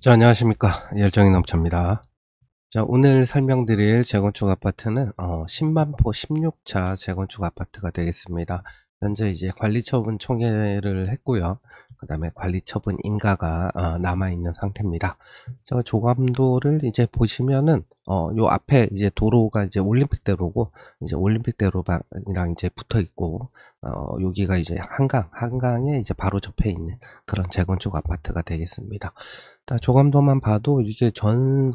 자, 안녕하십니까. 열정의 넘쳐입니다. 자, 오늘 설명드릴 재건축 아파트는 10만포 16차 재건축 아파트가 되겠습니다. 현재 이제 관리처분 총회를 했고요. 그 다음에 관리처분 인가가 남아있는 상태입니다. 저 조감도를 이제 보시면은 요 앞에 이제 도로가 이제 올림픽대로고, 이제 올림픽대로랑 이제 붙어 있고, 여기가 이제 한강에 이제 바로 접해 있는 그런 재건축 아파트가 되겠습니다. 조감도만 봐도 이게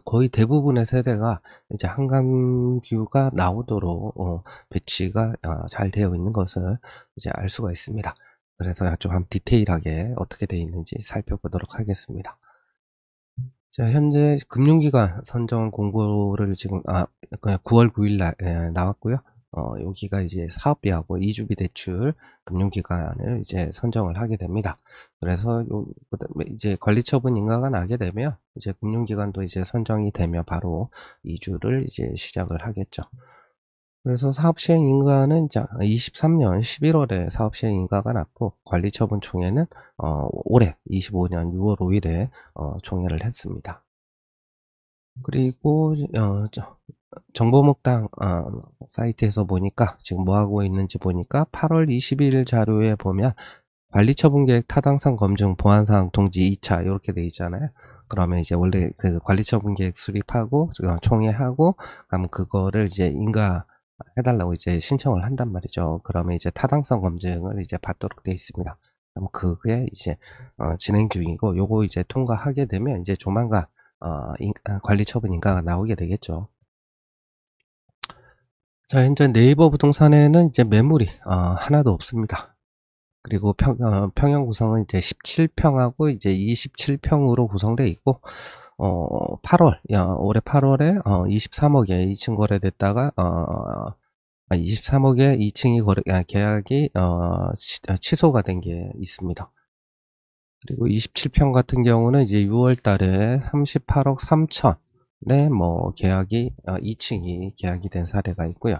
거의 대부분의 세대가 이제 한강뷰가 나오도록 배치가 잘 되어 있는 것을 이제 알 수가 있습니다. 그래서 좀 한번 디테일하게 어떻게 되어 있는지 살펴보도록 하겠습니다. 자, 현재 금융기관 선정 공고를 지금 그냥 9월 9일 날 나왔고요. 여기가 이제 사업비하고 이주비 대출 금융기관을 이제 선정을 하게 됩니다. 그래서 그다음에 이제 관리처분 인가가 나게 되면 이제 금융기관도 이제 선정이 되면 바로 이주를 이제 시작을 하겠죠. 그래서 사업시행 인가는 23년 11월에 사업시행 인가가 났고, 관리처분 총회는 올해 25년 6월 5일에 총회를 했습니다. 그리고 정보목당 사이트에서 보니까 지금 뭐하고 있는지 보니까 8월 22일 자료에 보면 관리처분계획 타당성 검증 보안사항 통지 2차 이렇게 돼 있잖아요. 그러면 이제 원래 그 관리처분계획 수립하고 총회하고, 그럼 그거를 이제 인가 해달라고 이제 신청을 한단 말이죠. 그러면 이제 타당성 검증을 이제 받도록 되어 있습니다. 그럼 그게 이제 진행 중이고, 요거 이제 통과하게 되면 이제 조만간 관리처분 인가가 나오게 되겠죠. 자, 현재 네이버 부동산에는 이제 매물이 하나도 없습니다. 그리고 평형 구성은 이제 17평하고 이제 27평으로 구성되어 있고, 올해 8월에 23억에 2층 거래됐다가 23억에 2층이 계약이 취소가 된 게 있습니다. 그리고 27평 같은 경우는 이제 6월 달에 38억 3천에 계약이 2층이 계약이 된 사례가 있고요.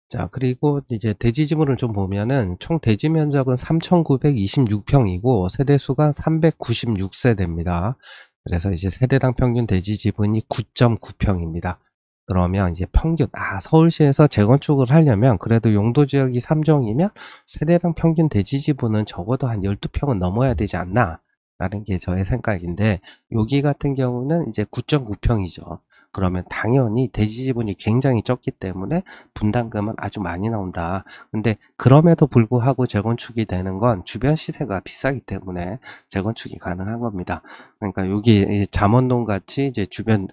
자, 그리고 이제 대지 지분을 좀 보면은 총 대지 면적은 3,926평이고 세대수가 396세대입니다. 그래서 이제 세대당 평균 대지 지분이 9.9평입니다. 그러면 이제 평균, 서울시에서 재건축을 하려면 그래도 용도 지역이 3종이면 세대당 평균 대지 지분은 적어도 한 12평은 넘어야 되지 않나? 라는 게 저의 생각인데, 여기 같은 경우는 이제 9.9평이죠. 그러면 당연히 대지 지분이 굉장히 적기 때문에 분담금은 아주 많이 나온다. 근데 그럼에도 불구하고 재건축이 되는 건 주변 시세가 비싸기 때문에 재건축이 가능한 겁니다. 그러니까 여기 잠원동 같이 이제 주변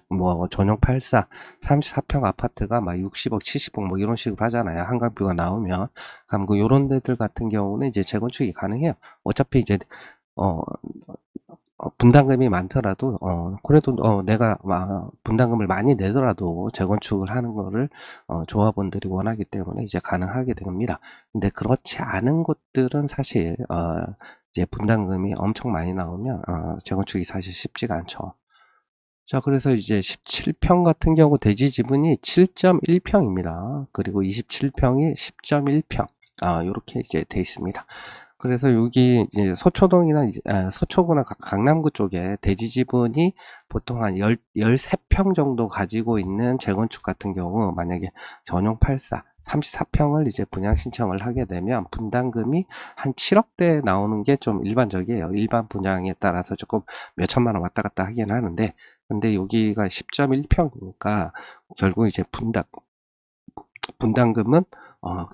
전용 84, 34평 아파트가 막 60억, 70억 뭐 이런 식으로 하잖아요. 한강뷰가 나오면. 그럼 요런 데들 같은 경우는 이제 재건축이 가능해요. 어차피 이제 어, 분담금이 많더라도 그래도 내가 분담금을 많이 내더라도 재건축을 하는 거를 조합원들이 원하기 때문에 이제 가능하게 됩니다. 근데 그렇지 않은 곳들은 사실 이제 분담금이 엄청 많이 나오면 재건축이 사실 쉽지가 않죠. 자, 그래서 이제 17평 같은 경우 대지 지분이 7.1평입니다. 그리고 27평이 10.1평. 요렇게 이제 돼 있습니다. 그래서 여기 이제 서초동이나 서초구나 강남구 쪽에 대지 지분이 보통 한 13평 정도 가지고 있는 재건축 같은 경우, 만약에 전용 84, 34평을 이제 분양 신청을 하게 되면 분담금이 한 7억대 나오는 게 좀 일반적이에요. 일반 분양에 따라서 조금 몇 천만 원 왔다 갔다 하긴 하는데, 근데 여기가 10.1평이니까 결국 이제 분담금은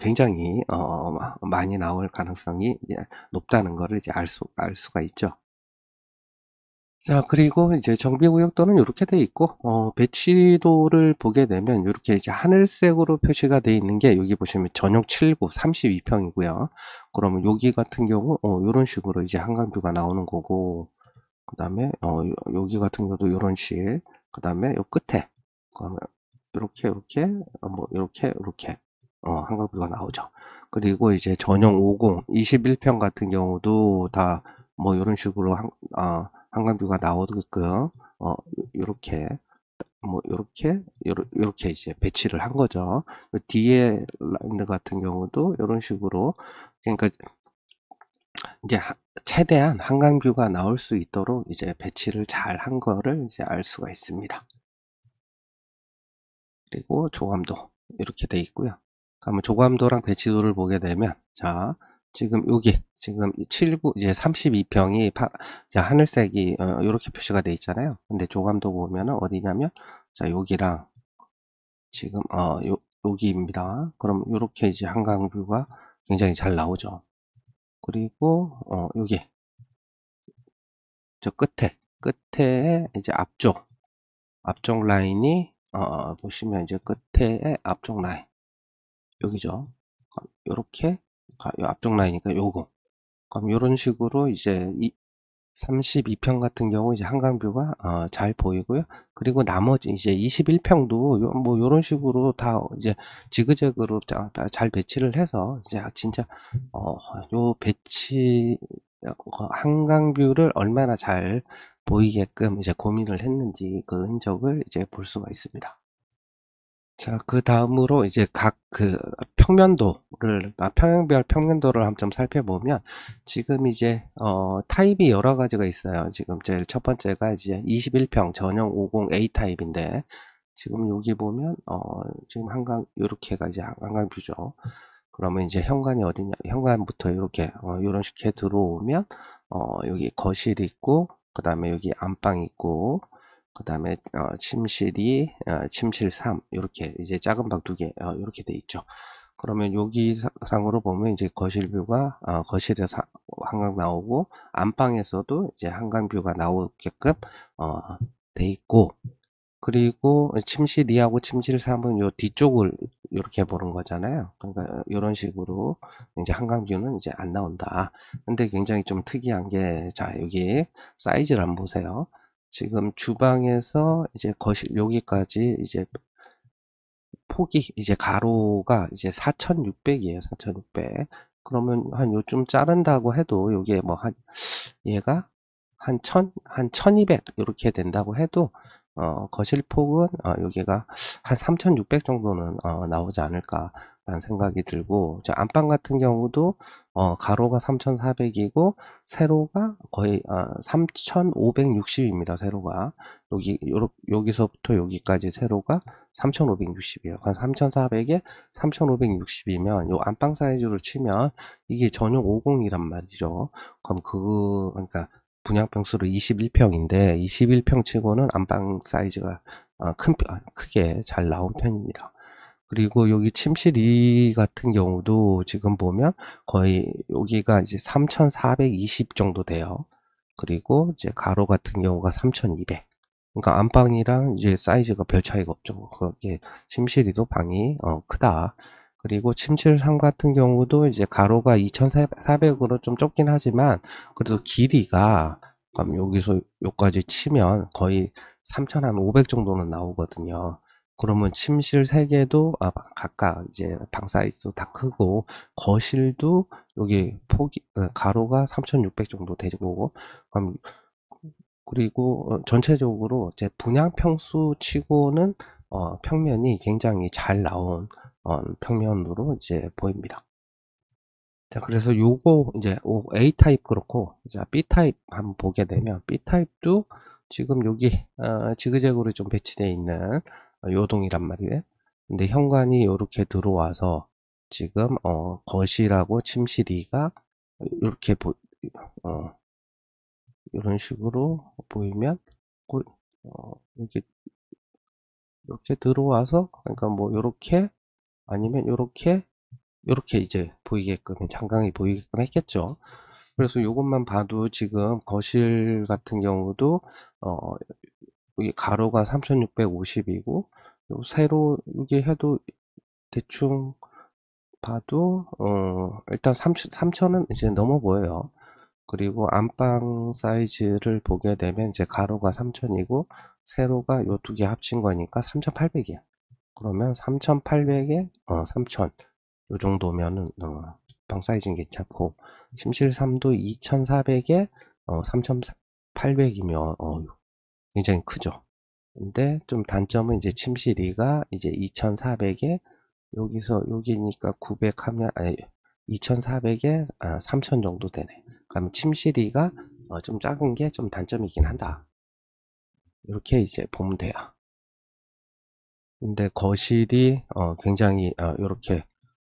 굉장히 많이 나올 가능성이 높다는 것을 이제 알 수가 있죠. 자, 그리고 이제 정비구역도는 이렇게 돼 있고, 배치도를 보게 되면 이렇게 이제 하늘색으로 표시가 돼 있는 게, 여기 보시면 전용 7구 32평이고요. 그러면 여기 같은 경우 이런 식으로 이제 한강뷰가 나오는 거고, 그 다음에 여기 같은 경우도 이런 식, 그 다음에 요 끝에 그러면 이렇게 한강뷰가 나오죠. 그리고 이제 전용 50 21평 같은 경우도 다 이런 식으로 한강뷰가 나오게끔 이렇게 이렇게 이제 배치를 한 거죠. 뒤에 라인드 같은 경우도 이런 식으로, 그러니까 이제 최대한 한강뷰가 나올 수 있도록 이제 배치를 잘 한 거를 이제 알 수가 있습니다. 그리고 조감도 이렇게 돼 있고요. 그러면 조감도랑 배치도를 보게 되면, 자, 지금 여기 지금 79 이제 32평이 하늘색이 이렇게 표시가 돼 있잖아요. 근데 조감도 보면은 어디냐면, 자, 여기랑 지금 여기입니다. 그럼 이렇게 이제 한강뷰가 굉장히 잘 나오죠. 그리고 여기 저 끝에 이제 앞쪽 라인이 보시면 이제 끝에 앞쪽 라인 여기죠. 요렇게 요 앞쪽 라인이니까 요거. 그럼 요런 식으로 이제 32평 같은 경우 이제 한강뷰가 잘 보이고요. 그리고 나머지 이제 21평도 뭐 요런 식으로 다 이제 지그재그로 잘 배치를 해서 이제 진짜 요 배치 한강뷰를 얼마나 잘 보이게끔 이제 고민을 했는지 그 흔적을 이제 볼 수가 있습니다. 자, 그 다음으로 이제 각 그 평형별 평면도를 한번 좀 살펴보면, 지금 이제, 타입이 여러 가지가 있어요. 지금 제일 첫 번째가 이제 21평 전용 50A 타입인데, 지금 여기 보면, 지금 요렇게가 이제 한강뷰죠. 그러면 이제 현관이 어디냐, 현관부터 이렇게, 요런 식으로 들어오면, 여기 거실이 있고, 그 다음에 여기 안방 있고, 그 다음에 침실 3 이렇게 이제 작은 방 2개 이렇게 돼 있죠. 그러면 여기 상으로 보면 이제 거실 뷰가 거실에서 한강 나오고, 안방에서도 이제 한강 뷰가 나오게끔 돼 있고, 그리고 침실 2하고 침실 3은 요 뒤쪽을 이렇게 보는 거잖아요. 그러니까 이런 식으로 이제 한강뷰는 이제 안 나온다. 근데 굉장히 좀 특이한 게, 자, 여기 사이즈를 한번 보세요. 지금 주방에서 이제 거실 여기까지 이제 폭이 이제 가로가 이제 4,600이에요. 4,600. 그러면 한 요쯤 자른다고 해도 요게 뭐 얘가 한 1200 이렇게 된다고 해도 거실 폭은 여기가 한 3600 정도는 나오지 않을까라는 생각이 들고, 자, 안방 같은 경우도 가로가 3400이고 세로가 거의 3560입니다. 세로가 여기서부터 여기까지 세로가 3560이에요. 한 3400에 3560이면 요 안방 사이즈로 치면 이게 전용 50이란 말이죠. 그럼 그러니까 분양평수로 21평인데 21평 치고는 안방 사이즈가 크게 잘 나온 편입니다. 그리고 여기 침실 2 같은 경우도 지금 보면 거의 여기가 이제 3420 정도 돼요. 그리고 이제 가로 같은 경우가 3200. 그러니까 안방이랑 이제 사이즈가 별 차이가 없죠. 그게 침실2도 방이 크다. 그리고 침실 3 같은 경우도 이제 가로가 2400으로 좀 좁긴 하지만 그래도 길이가 그럼 여기서 여기까지 치면 거의 3500 정도는 나오거든요. 그러면 침실 3개도 각각 이제 방 사이즈도 다 크고 거실도 여기 폭이 가로가 3600 정도 되고, 그럼 그리고 전체적으로 이제 분양 평수 치고는 평면이 굉장히 잘 나온 평면으로 이제 보입니다. 자, 그래서 요거 이제 A 타입 그렇고, 자, B 타입 한번 보게 되면 B 타입도 지금 여기 지그재그로 좀 배치되어 있는 요동이란 말이에요. 근데 현관이 이렇게 들어와서 지금 거실하고 침실이가 이렇게 어, 이런 식으로 보이면 이렇게 들어와서, 그러니까 뭐 이렇게 아니면 이렇게 이제 보이게끔 장강이 보이게끔 했겠죠. 그래서 이것만 봐도 지금 거실 같은 경우도 여기 가로가 3650이고 세로 이게 해도 대충 봐도 일단 3000은 이제 넘어 보여요. 그리고 안방 사이즈를 보게 되면 이제 가로가 3000이고 세로가 요 두 개 합친 거니까 3800이야. 그러면 3800에 3000 요 정도면은 방 사이즈는 괜찮고, 침실 3도 2400에 3800이면 굉장히 크죠. 근데 좀 단점은 이제 침실 2가 이제 2400에 여기서 여기니까 900 하면 2400에 3000 정도 되네. 그러면 침실이가 좀 작은 게 좀 단점이긴 한다. 이렇게 이제 보면 돼요. 근데 거실이 굉장히 이렇게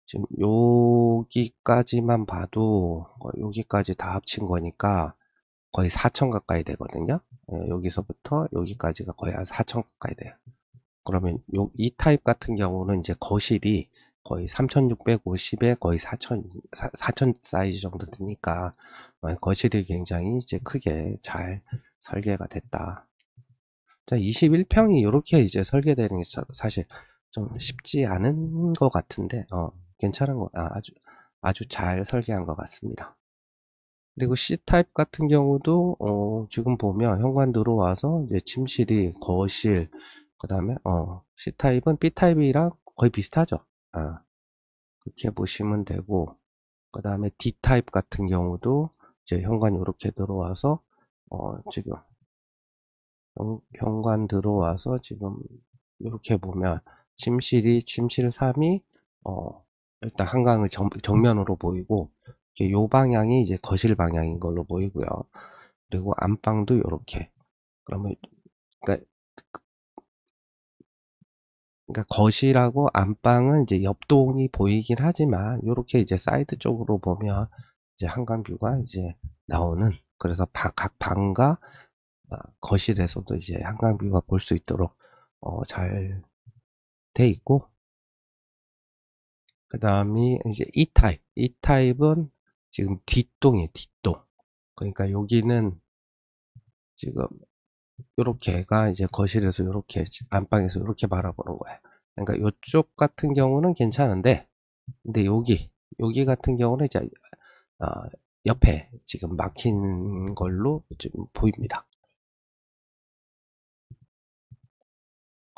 지금 여기까지만 봐도 여기까지 다 합친 거니까 거의 4천 가까이 되거든요. 여기서부터 여기까지가 거의 한 4천 가까이 돼요. 그러면 이 타입 같은 경우는 이제 거실이 거의 3650에 거의 4000 사이즈 정도 되니까 거실이 굉장히 이제 크게 잘 설계가 됐다. 21평이 이렇게 이제 설계되는 게 사실 좀 쉽지 않은 것 같은데 괜찮은 거 아주 잘 설계한 것 같습니다. 그리고 C타입 같은 경우도 지금 보면 현관 들어와서 이제 침실이 거실 그 다음에 C타입은 B타입이랑 거의 비슷하죠. 그렇게 보시면 되고 그 다음에 D타입 같은 경우도 이제 현관 이렇게 들어와서 지금 현관 들어와서 지금 이렇게 보면 침실이 침실 3이 일단 한강을 정면으로 보이고 요 방향이 이제 거실 방향인 걸로 보이고요. 그리고 안방도 이렇게 그러면 그러니까, 거실하고 안방은 이제 옆동이 보이긴 하지만 이렇게 이제 사이드 쪽으로 보면 이제 한강뷰가 이제 나오는 그래서 각 방과 거실에서도 이제 한강뷰가 볼 수 있도록 잘 돼 있고 그 다음이 이제 이 타입은 지금 뒷동이에요. 뒷동. 그러니까 여기는 지금 요렇게가 이제 거실에서 요렇게 안방에서 요렇게 바라보는 거예요. 그러니까 요쪽 같은 경우는 괜찮은데 근데 여기 같은 경우는 이제 어, 옆에 지금 막힌 걸로 지금 보입니다.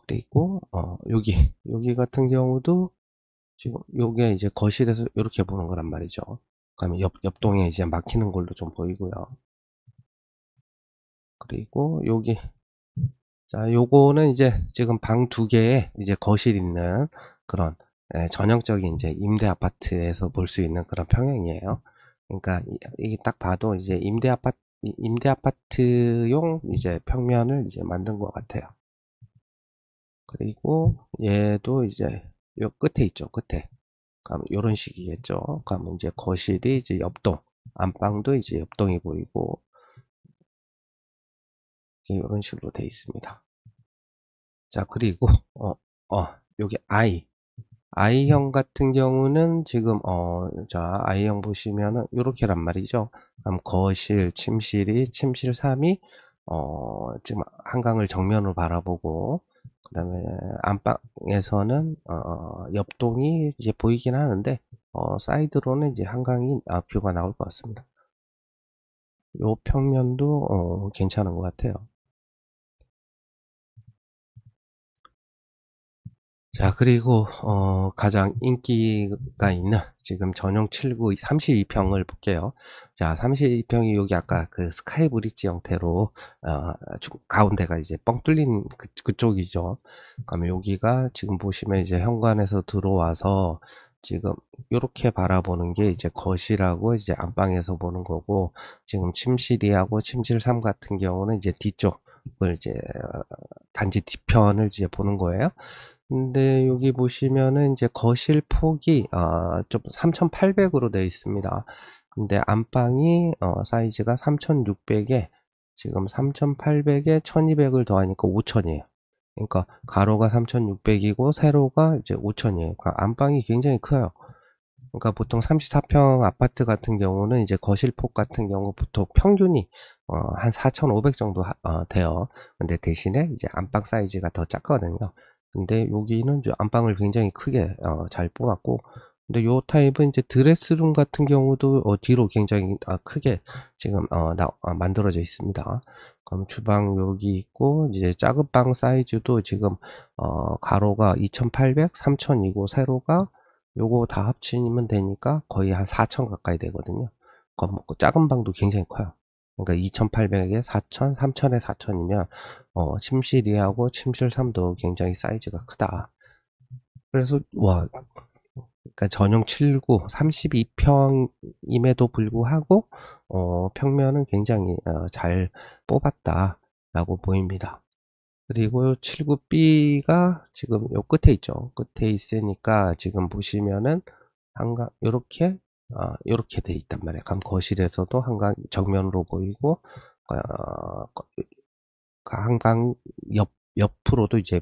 그리고 여기 같은 경우도 지금 요게 이제 거실에서 이렇게 보는 거란 말이죠. 그러면 옆동에 이제 막히는 걸로 좀 보이고요. 그리고 여기 자 요거는 이제 지금 방 두 개에 이제 거실 있는 그런 전형적인 이제 임대 아파트에서 볼 수 있는 그런 평형이에요. 그러니까 이게 딱 봐도 이제 임대 아파트용 이제 평면을 이제 만든 것 같아요. 그리고 얘도 이제 요 끝에 있죠. 끝에. 그럼 요런 식이겠죠. 그럼 이제 거실이 이제 옆동, 안방도 이제 옆동이 보이고 이런 식으로 돼 있습니다. 자, 그리고 여기 I형 같은 경우는 지금 자, I형 보시면은 요렇게란 말이죠. 그럼 거실, 침실 3이 지금 한강을 정면으로 바라보고 그다음에 안방에서는 옆동이 이제 보이긴 하는데 사이드로는 이제 한강이 뷰가 나올 것 같습니다. 요 평면도 괜찮은 것 같아요. 자, 그리고 가장 인기가 있는 지금 전용 7구 32평을 볼게요. 자, 32평이 여기 아까 그 스카이 브릿지 형태로 가운데가 이제 뻥 뚫린 그쪽이죠. 그러면 여기가 지금 보시면 이제 현관에서 들어와서 지금 이렇게 바라보는 게 이제 거실하고 이제 안방에서 보는 거고 지금 침실이하고 침실 3 같은 경우는 이제 뒤쪽을 이제 단지 뒤편을 이제 보는 거예요. 근데 여기 보시면은 이제 거실 폭이 좀 3800으로 되어 있습니다. 근데 안방이 사이즈가 3600에 지금 3800에 1200을 더하니까 5000이에요. 그러니까 가로가 3600이고 세로가 이제 5000이에요. 그러니까 안방이 굉장히 커요. 그러니까 보통 34평 아파트 같은 경우는 이제 거실폭 같은 경우 보통 평균이 한 4500 정도 돼요. 근데 대신에 이제 안방 사이즈가 더 작거든요. 근데 여기는 이제 안방을 굉장히 크게 잘 뽑았고 근데 요 타입은 이제 드레스룸 같은 경우도 뒤로 굉장히 크게 지금 만들어져 있습니다. 그럼 주방 여기 있고 이제 작은 방 사이즈도 지금 가로가 2800, 3000이고 세로가 요거 다 합치면 되니까 거의 한 4000 가까이 되거든요. 작은 방도 굉장히 커요. 그러니까 2800에 4000, 3000에 4000이면 침실 2하고 침실 3도 굉장히 사이즈가 크다. 그래서 와 그러니까 전용 7구 32평임에도 불구하고 평면은 굉장히 잘 뽑았다라고 보입니다. 그리고 79B가 지금 요 끝에 있죠. 끝에 있으니까 지금 보시면은 한강 요렇게 돼 있단 말이에요. 그럼 거실에서도 한강 정면으로 보이고 어, 한강 옆으로도 이제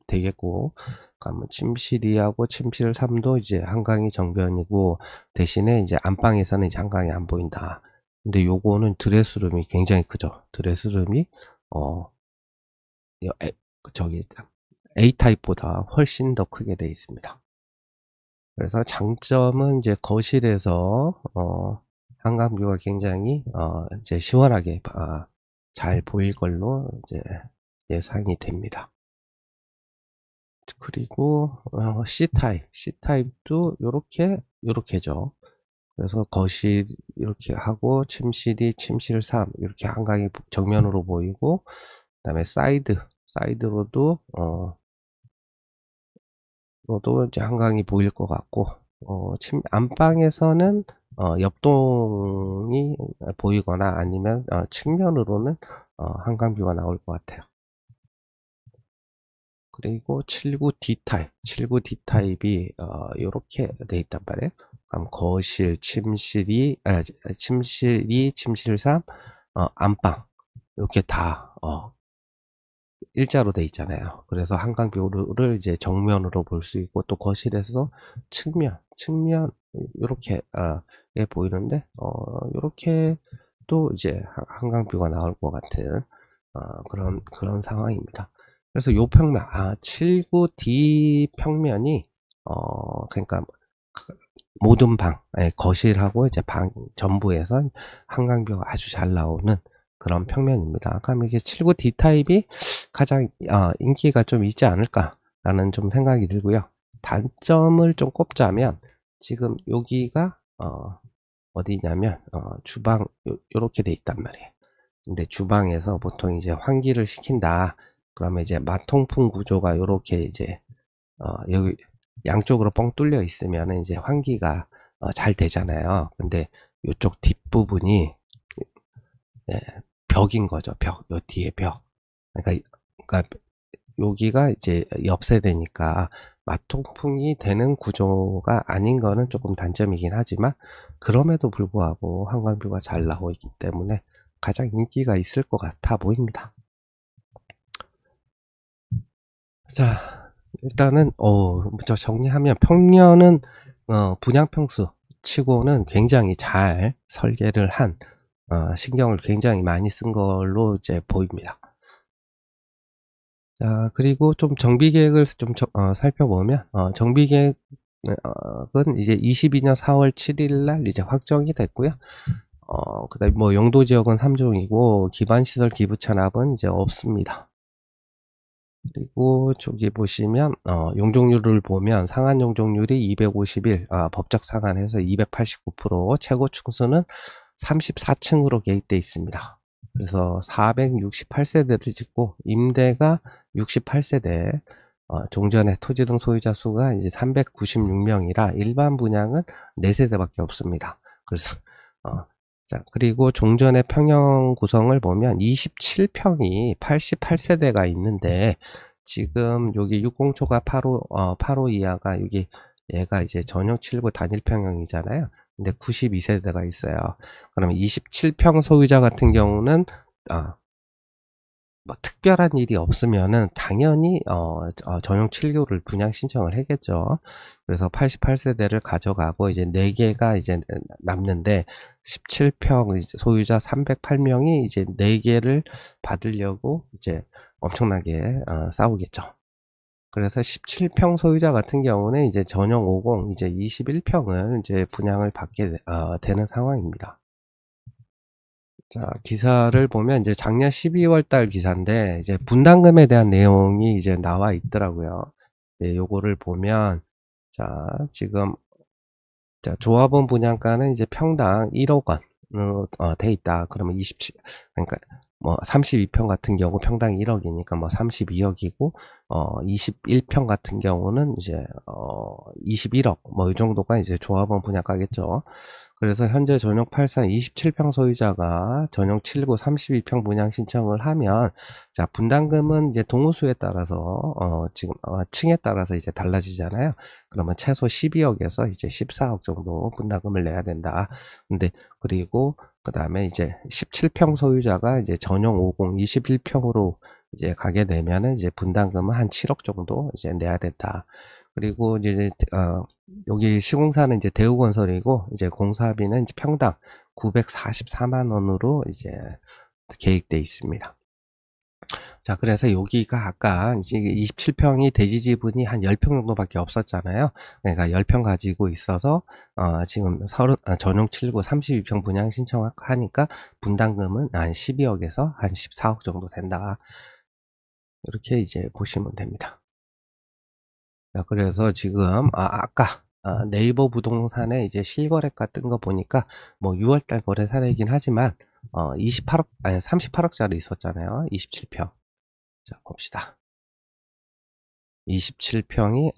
되겠고, 그러면 침실 2하고 침실 3도 이제 한강이 정면이고, 대신에 이제 안방에서는 이제 한강이 안 보인다. 근데 요거는 드레스룸이 굉장히 크죠. 드레스룸이 어 저기 A타입보다 훨씬 더 크게 되어 있습니다. 그래서 장점은 이제 거실에서 한강뷰가 굉장히 이제 시원하게 잘 보일 걸로 이제 예상이 됩니다. 그리고 C타입도 요렇게죠. 그래서 거실 이렇게 하고 침실이 침실 3 이렇게 한강이 정면으로 보이고, 그다음에 사이드로도 로도 이제 한강이 보일 것 같고, 안방에서는 옆동이 보이거나 아니면 측면으로는 한강뷰가 나올 것 같아요. 그리고 79D 타입이 이렇게 돼 있단 말이에요. 그럼 거실, 침실 3, 안방 이렇게 다 일자로 돼 있잖아요. 그래서 한강뷰를 이제 정면으로 볼 수 있고, 또 거실에서 측면 이렇게 예 보이는데 이렇게 또 이제 한강뷰가 나올 것 같은 그런 상황입니다. 그래서 요 평면 79D 평면이 그러니까 모든 방, 거실하고 이제 방 전부에서 한강뷰가 아주 잘 나오는 그런 평면입니다. 그럼 이게 79D 타입이 가장 인기가 좀 있지 않을까라는 좀 생각이 들고요. 단점을 좀 꼽자면, 지금 여기가 어디냐면 주방 요렇게 돼 있단 말이에요. 근데 주방에서 보통 이제 환기를 시킨다. 그러면 이제 마통풍 구조가 요렇게 이제 여기 양쪽으로 뻥 뚫려 있으면 이제 환기가 잘 되잖아요. 근데 이쪽 뒷부분이 예, 벽인 거죠. 요 뒤에 벽. 그러니까 여기가 이제 옆세대니까 마통풍이 되는 구조가 아닌 거는 조금 단점이긴 하지만, 그럼에도 불구하고 한강뷰가 잘 나오기 때문에 가장 인기가 있을 것 같아 보입니다. 자, 일단은 저 정리하면, 평면은 분양평수 치고는 굉장히 잘 설계를 한, 신경을 굉장히 많이 쓴 걸로 이제 보입니다. 자, 그리고 좀 정비 계획을 좀 살펴보면, 정비 계획은 이제 22년 4월 7일 날 이제 확정이 됐고요. 그다음에 뭐 용도 지역은 3종이고 기반 시설 기부 찬압은 이제 없습니다. 그리고 저기 보시면 용적률을 보면 상한 용적률이 251, 법적 상한해서 289%, 최고 층수는 34층으로 계획되어 있습니다. 그래서 468세대를 짓고 임대가 68세대, 종전의 토지 등 소유자 수가 이제 396명이라 일반 분양은 4세대밖에 없습니다. 그래서 자, 그리고 종전의 평형 구성을 보면 27평이 88세대가 있는데, 지금 여기 6공초가 8호 이하가 얘가 이제 전용 7구 단일 평형이잖아요. 근데 92세대가 있어요. 그러면 27평 소유자 같은 경우는 뭐 특별한 일이 없으면은 당연히 전용 7교를 분양 신청을 하겠죠. 그래서 88세대를 가져가고 이제 4개가 이제 남는데, 17평 소유자 308명이 이제 4개를 받으려고 이제 엄청나게 싸우겠죠. 그래서 17평 소유자 같은 경우는 이제 전용 50 이제 21평을 이제 분양을 받게 되는 상황입니다. 자, 기사를 보면 이제 작년 12월 달 기사인데, 이제 분담금에 대한 내용이 이제 나와 있더라고요. 네, 요거를 보면, 자, 지금, 자, 조합원 분양가는 이제 평당 1억 원으로 돼 있다. 그러면 27, 그러니까 뭐 32평 같은 경우 평당 1억이니까 뭐 32억이고 21평 같은 경우는 이제 21억 뭐 이 정도가 이제 조합원 분양가겠죠. 그래서 현재 전용 84 27평 소유자가 전용 79 32평 분양 신청을 하면 자 분담금은 이제 동호수에 따라서 지금 층에 따라서 이제 달라지잖아요. 그러면 최소 12억에서 이제 14억 정도 분담금을 내야 된다. 근데 그리고 그 다음에 이제 17평 소유자가 이제 전용 50 21평으로 이제 가게 되면은 이제 분담금은 한 7억 정도 이제 내야 된다. 그리고 이제 여기 시공사는 이제 대우건설이고 이제 공사비는 이제 평당 944만 원으로 이제 계획돼 있습니다. 자, 그래서 여기가 아까 이제 27평이 대지 지분이 한 10평 정도밖에 없었잖아요. 그러니까 10평 가지고 있어서 지금 전용 7구 32평 분양 신청하니까 분담금은 한 12억에서 한 14억 정도 된다. 이렇게 이제 보시면 됩니다. 자, 그래서 지금 아까 네이버 부동산에 이제 실거래가 뜬 거 보니까 뭐 6월달 거래 사례이긴 하지만 28억 아니 38억짜리 있었잖아요. 27평. 자, 봅시다. 27평이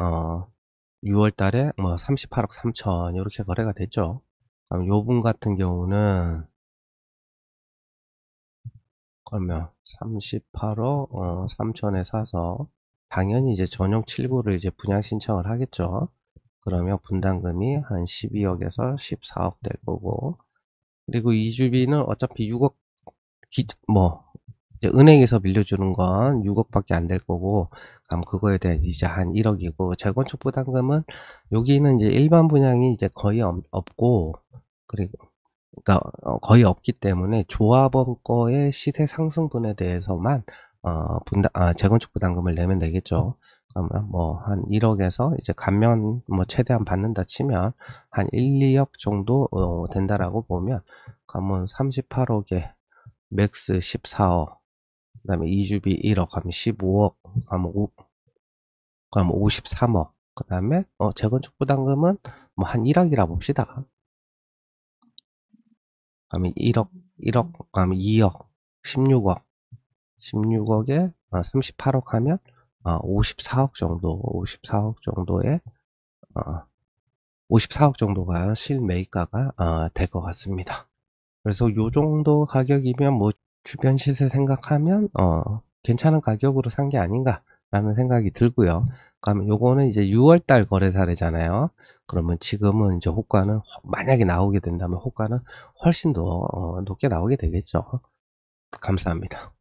6월달에 뭐 38억 3천 이렇게 거래가 됐죠. 그럼 요분 같은 경우는 그러면 38억 3천에 사서 당연히 이제 전용 7구를 이제 분양 신청을 하겠죠. 그러면 분담금이 한 12억에서 14억 될 거고, 그리고 이주비는 어차피 6억 뭐 이제 은행에서 빌려주는 건 6억밖에 안 될 거고, 그럼 그거에 대한 이제 한 1억이고, 재건축 부담금은 여기는 이제 일반 분양이 이제 거의 없고, 그리고 그러니까 거의 없기 때문에 조합원 거의 시세 상승분에 대해서만 재건축 부담금을 내면 되겠죠. 그러면 뭐 한 1억에서 이제 감면 뭐 최대한 받는다 치면 한 1, 2억 정도 된다라고 보면, 그러면 38억에 맥스 14억, 그 다음에 이주비 1억 하면 15억, 그러면 53억, 그 다음에 재건축 부담금은 뭐 한 1억이라 봅시다. 그러면 1억, 그러면 2억, 16억, 16억에 38억 하면 54억 정도, 54억 정도의 54억 정도가 실매입가가 될 것 같습니다. 그래서 요 정도 가격이면 뭐 주변 시세 생각하면 괜찮은 가격으로 산 게 아닌가 라는 생각이 들고요. 그러면 요거는 이제 6월달 거래 사례잖아요. 그러면 지금은 이제 호가는 만약에 나오게 된다면 호가는 훨씬 더 높게 나오게 되겠죠. 감사합니다.